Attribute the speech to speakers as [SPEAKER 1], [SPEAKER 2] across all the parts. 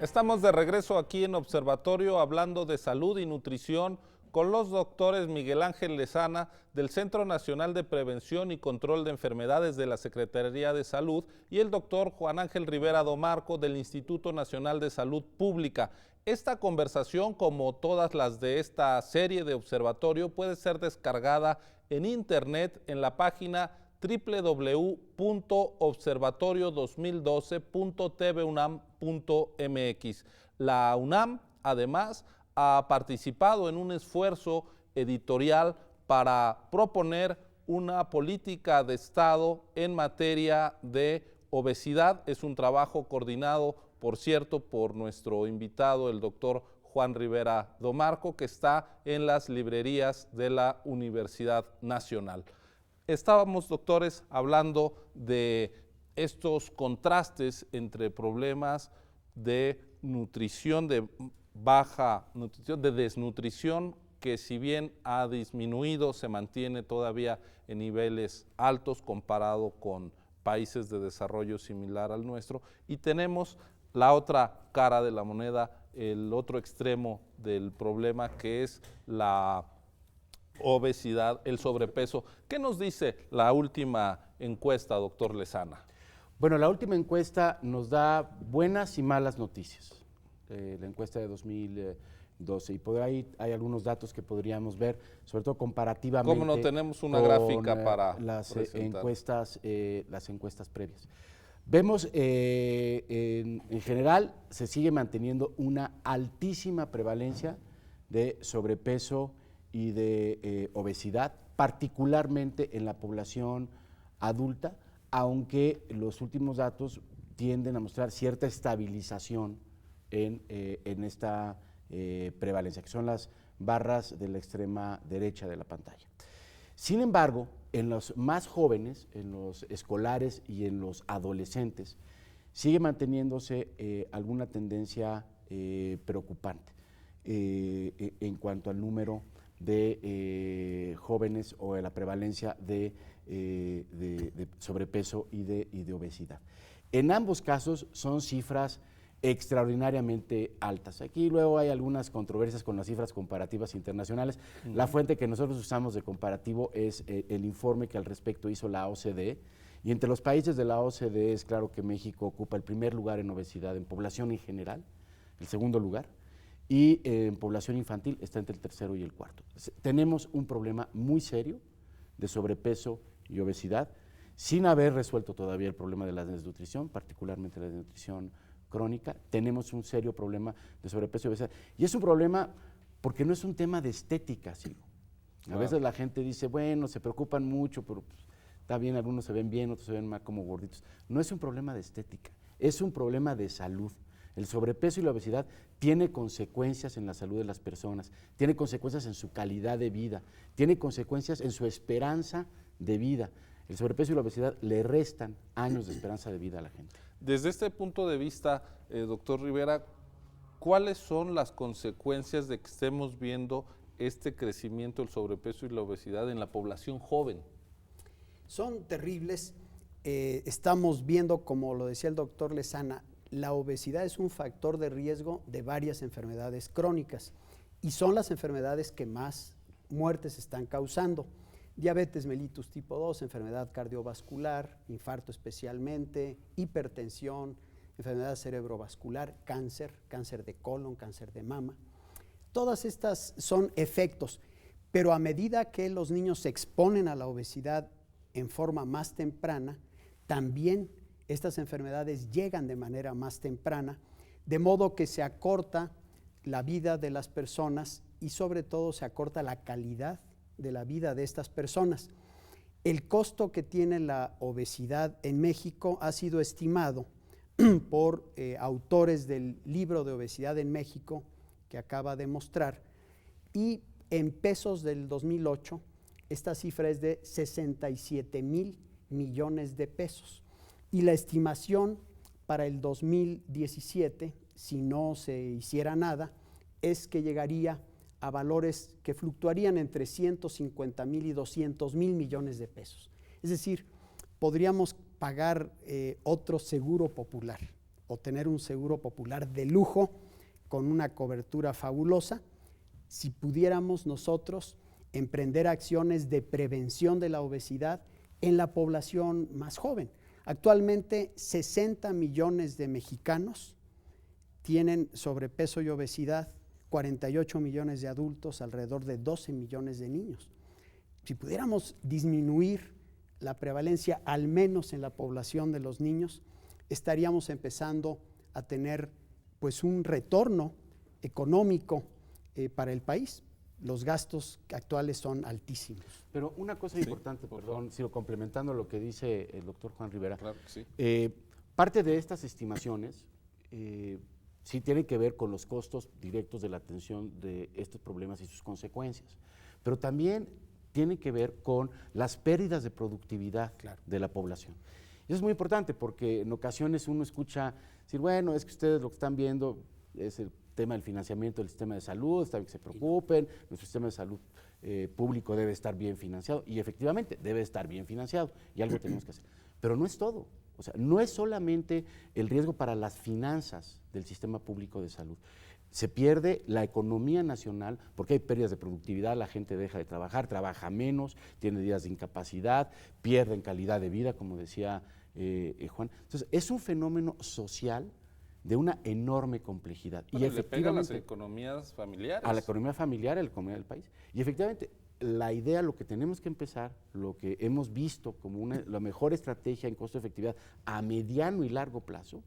[SPEAKER 1] Estamos de regreso aquí en Observatorio hablando de salud y nutrición con los doctores Miguel Ángel Lezana del Centro Nacional de Prevención y Control de Enfermedades de la Secretaría de Salud y el doctor Juan Ángel Rivera Domarco del Instituto Nacional de Salud Pública. Esta conversación, como todas las de esta serie de Observatorio, puede ser descargada en internet en la página www.observatorio2012.tvunam.mx. La UNAM, además, ha participado en un esfuerzo editorial para proponer una política de Estado en materia de obesidad. Es un trabajo coordinado, por cierto, por nuestro invitado, el doctor Juan Rivera Domarco, que está en las librerías de la Universidad Nacional. Estábamos, doctores, hablando de estos contrastes entre problemas de nutrición, de baja nutrición, de desnutrición, que si bien ha disminuido, se mantiene todavía en niveles altos comparado con países de desarrollo similar al nuestro. Y tenemos la otra cara de la moneda, el otro extremo del problema, que es la obesidad, el sobrepeso. ¿Qué nos dice la última encuesta, doctor Lezana?
[SPEAKER 2] Bueno, la última encuesta nos da buenas y malas noticias. La encuesta de 2012, y por ahí hay algunos datos que podríamos ver, sobre todo comparativamente.
[SPEAKER 1] ¿Cómo no tenemos una gráfica para
[SPEAKER 2] las encuestas previas? Vemos en general se sigue manteniendo una altísima prevalencia de sobrepeso y de obesidad, particularmente en la población adulta, aunque los últimos datos tienden a mostrar cierta estabilización en esta prevalencia, que son las barras de la extrema derecha de la pantalla. Sin embargo, en los más jóvenes, en los escolares y en los adolescentes, sigue manteniéndose alguna tendencia preocupante en cuanto al número de jóvenes o de la prevalencia de sobrepeso y de obesidad. En ambos casos son cifras extraordinariamente altas. Aquí luego hay algunas controversias con las cifras comparativas internacionales. La fuente que nosotros usamos de comparativo es el informe que al respecto hizo la OCDE, y entre los países de la OCDE es claro que México ocupa el primer lugar en obesidad en población en general, el segundo lugar, y en población infantil está entre el tercero y el cuarto. Tenemos un problema muy serio de sobrepeso y obesidad, sin haber resuelto todavía el problema de la desnutrición, particularmente la desnutrición crónica. Tenemos un serio problema de sobrepeso y obesidad. Y es un problema porque no es un tema de estética, ¿sí? A veces la gente dice, bueno, se preocupan mucho, pero pues, está bien, algunos se ven bien, otros se ven más como gorditos. No es un problema de estética, es un problema de salud. El sobrepeso y la obesidad tiene consecuencias en la salud de las personas, tiene consecuencias en su calidad de vida, tiene consecuencias en su esperanza de vida. El sobrepeso y la obesidad le restan años de esperanza de vida a la gente.
[SPEAKER 1] Desde este punto de vista, doctor Rivera, ¿cuáles son las consecuencias de que estemos viendo este crecimiento del sobrepeso y la obesidad en la población joven?
[SPEAKER 3] Son terribles. Estamos viendo, como lo decía el doctor Lezana, la obesidad es un factor de riesgo de varias enfermedades crónicas y son las enfermedades que más muertes están causando. Diabetes mellitus tipo 2, enfermedad cardiovascular, infarto especialmente, hipertensión, enfermedad cerebrovascular, cáncer, cáncer de colon, cáncer de mama. Todas estas son efectos, pero a medida que los niños se exponen a la obesidad en forma más temprana, también estas enfermedades llegan de manera más temprana, de modo que se acorta la vida de las personas y sobre todo se acorta la calidad de la vida de estas personas. El costo que tiene la obesidad en México ha sido estimado por autores del libro de obesidad en México que acaba de mostrar, y en pesos del 2008 esta cifra es de 67,000 millones de pesos. Y la estimación para el 2017, si no se hiciera nada, es que llegaría a valores que fluctuarían entre 150,000 y 200,000 millones de pesos. Es decir, podríamos pagar otro seguro popular o tener un seguro popular de lujo con una cobertura fabulosa, si pudiéramos nosotros emprender acciones de prevención de la obesidad en la población más joven. Actualmente 60 millones de mexicanos tienen sobrepeso y obesidad, 48 millones de adultos, alrededor de 12 millones de niños. Si pudiéramos disminuir la prevalencia, al menos en la población de los niños, estaríamos empezando a tener pues un retorno económico para el país. Los gastos actuales son altísimos.
[SPEAKER 2] Pero una cosa importante, perdón, Ciro, complementando lo que dice el doctor Juan Rivera,
[SPEAKER 1] Claro que sí.
[SPEAKER 2] parte de estas estimaciones sí tienen que ver con los costos directos de la atención de estos problemas y sus consecuencias, pero también tienen que ver con las pérdidas de productividad de la población. Y eso es muy importante porque en ocasiones uno escucha decir, bueno, es que ustedes lo que están viendo es el tema del financiamiento del sistema de salud, está bien que se preocupen, nuestro sistema de salud público debe estar bien financiado, y efectivamente debe estar bien financiado, y algo tenemos que hacer. Pero no es todo, o sea, no es solamente el riesgo para las finanzas del sistema público de salud. Se pierde la economía nacional porque hay pérdidas de productividad, la gente deja de trabajar, trabaja menos, tiene días de incapacidad, pierden calidad de vida, como decía Juan. Entonces, es un fenómeno social de una enorme complejidad.
[SPEAKER 1] Bueno,
[SPEAKER 2] y
[SPEAKER 1] le pega a las economías familiares.
[SPEAKER 2] A la economía familiar, a la economía del país. Y efectivamente, la idea, lo que tenemos que empezar, lo que hemos visto como la mejor estrategia en costo-efectividad a mediano y largo plazo,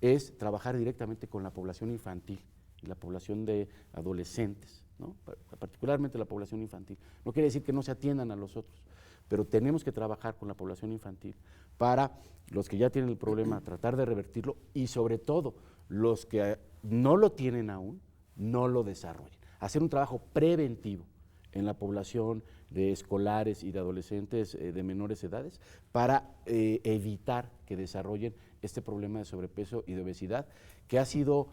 [SPEAKER 2] es trabajar directamente con la población infantil y la población de adolescentes, ¿no? Particularmente la población infantil. No quiere decir que no se atiendan a los otros, pero tenemos que trabajar con la población infantil para los que ya tienen el problema, tratar de revertirlo, y sobre todo los que no lo tienen aún, no lo desarrollen. Hacer un trabajo preventivo en la población de escolares y de adolescentes de menores edades para evitar que desarrollen este problema de sobrepeso y de obesidad, que ha sido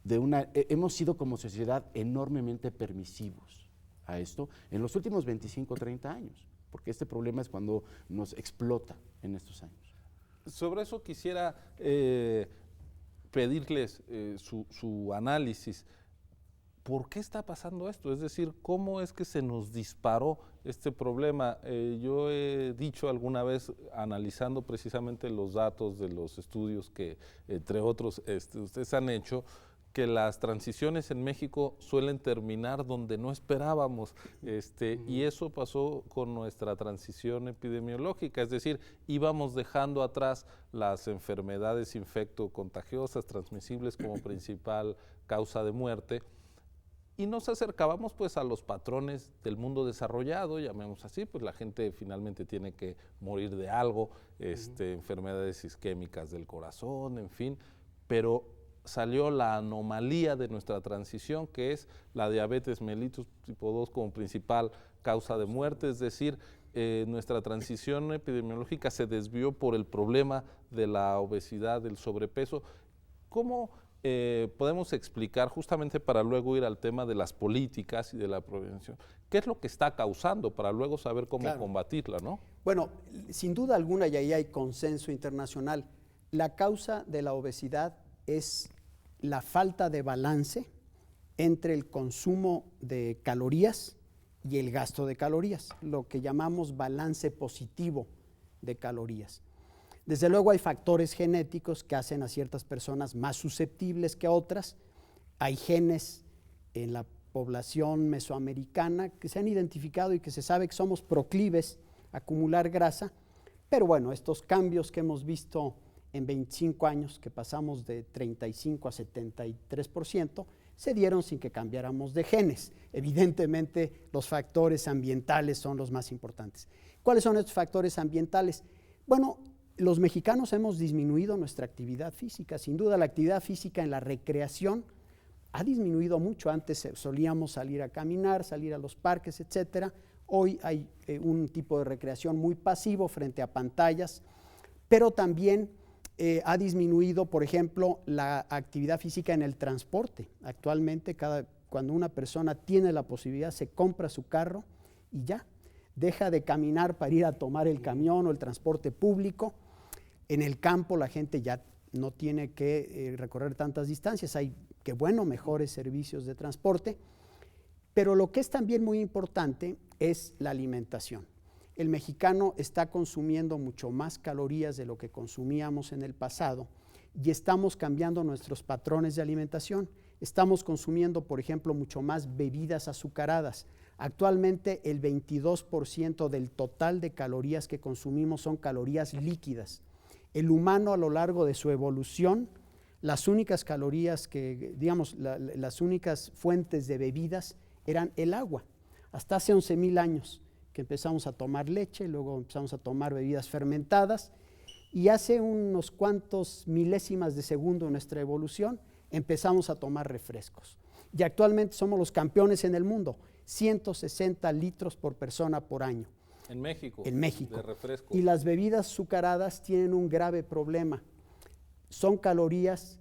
[SPEAKER 2] hemos sido como sociedad enormemente permisivos a esto en los últimos 25 o 30 años, porque este problema es cuando nos explota en estos años.
[SPEAKER 1] Sobre eso quisiera pedirles su análisis. ¿Por qué está pasando esto? Es decir, ¿cómo es que se nos disparó este problema? Yo he dicho alguna vez, analizando precisamente los datos de los estudios que, entre otros, ustedes han hecho, que las transiciones en México suelen terminar donde no esperábamos, y eso pasó con nuestra transición epidemiológica, es decir, íbamos dejando atrás las enfermedades infectocontagiosas, transmisibles como principal causa de muerte, y nos acercábamos pues a los patrones del mundo desarrollado, llamemos así, pues la gente finalmente tiene que morir de algo, enfermedades isquémicas del corazón, en fin, pero salió la anomalía de nuestra transición, que es la diabetes mellitus tipo 2 como principal causa de muerte, es decir, nuestra transición epidemiológica se desvió por el problema de la obesidad, del sobrepeso. ¿Cómo podemos explicar, justamente para luego ir al tema de las políticas y de la prevención, qué es lo que está causando para luego saber cómo combatirla, ¿no?
[SPEAKER 3] Bueno, sin duda alguna, y ahí hay consenso internacional, la causa de la obesidad es la falta de balance entre el consumo de calorías y el gasto de calorías, lo que llamamos balance positivo de calorías. Desde luego hay factores genéticos que hacen a ciertas personas más susceptibles que a otras. Hay genes en la población mesoamericana que se han identificado y que se sabe que somos proclives a acumular grasa, pero bueno, estos cambios que hemos visto en 25 años, que pasamos de 35 a 73%, se dieron sin que cambiáramos de genes. Evidentemente, los factores ambientales son los más importantes. ¿Cuáles son estos factores ambientales? Bueno, los mexicanos hemos disminuido nuestra actividad física. Sin duda, la actividad física en la recreación ha disminuido mucho. Antes solíamos salir a caminar, salir a los parques, etcétera. Hoy hay un tipo de recreación muy pasivo frente a pantallas, pero también ha disminuido, por ejemplo, la actividad física en el transporte. Actualmente, cuando una persona tiene la posibilidad, se compra su carro y ya, deja de caminar para ir a tomar el camión o el transporte público. En el campo la gente ya no tiene que recorrer tantas distancias, hay que bueno, mejores servicios de transporte, pero lo que es también muy importante es la alimentación. El mexicano está consumiendo mucho más calorías de lo que consumíamos en el pasado y estamos cambiando nuestros patrones de alimentación. Estamos consumiendo, por ejemplo, mucho más bebidas azucaradas. Actualmente el 22% del total de calorías que consumimos son calorías líquidas. El humano a lo largo de su evolución, las únicas calorías que, digamos, las únicas fuentes de bebidas eran el agua. Hasta hace 11,000 años que empezamos a tomar leche, luego empezamos a tomar bebidas fermentadas y hace unos cuantos milésimas de segundo en nuestra evolución empezamos a tomar refrescos. Y actualmente somos los campeones en el mundo, 160 litros por persona por año.
[SPEAKER 1] En México.
[SPEAKER 3] En México.
[SPEAKER 1] De refresco.
[SPEAKER 3] Y las bebidas azucaradas tienen un grave problema. Son calorías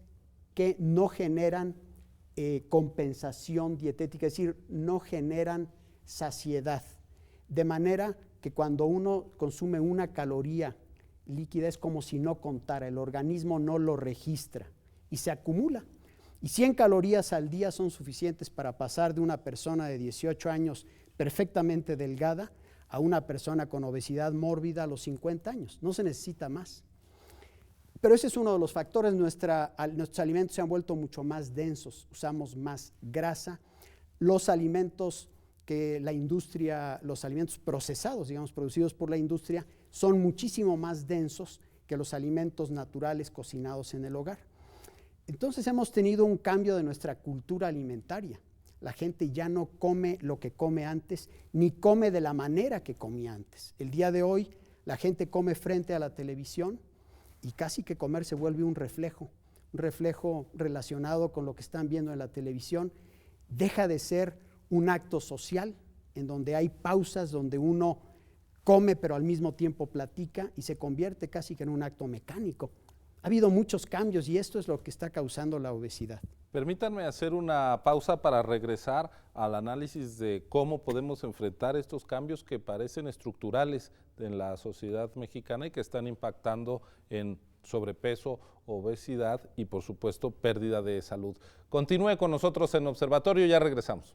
[SPEAKER 3] que no generan compensación dietética, es decir, no generan saciedad. De manera que cuando uno consume una caloría líquida es como si no contara, el organismo no lo registra y se acumula. Y 100 calorías al día son suficientes para pasar de una persona de 18 años perfectamente delgada a una persona con obesidad mórbida a los 50 años. No se necesita más. Pero ese es uno de los factores. Nuestros alimentos se han vuelto mucho más densos, usamos más grasa. Los alimentos que la industria, los alimentos procesados, digamos, producidos por la industria, son muchísimo más densos que los alimentos naturales cocinados en el hogar. Entonces hemos tenido un cambio de nuestra cultura alimentaria. La gente ya no come lo que come antes, ni come de la manera que comía antes. El día de hoy la gente come frente a la televisión y casi que comer se vuelve un reflejo relacionado con lo que están viendo en la televisión. Deja de ser un acto social en donde hay pausas, donde uno come pero al mismo tiempo platica y se convierte casi que en un acto mecánico. Ha habido muchos cambios y esto es lo que está causando la obesidad.
[SPEAKER 1] Permítanme hacer una pausa para regresar al análisis de cómo podemos enfrentar estos cambios que parecen estructurales en la sociedad mexicana y que están impactando en sobrepeso, obesidad y por supuesto pérdida de salud. Continúe con nosotros en Observatorio, ya regresamos.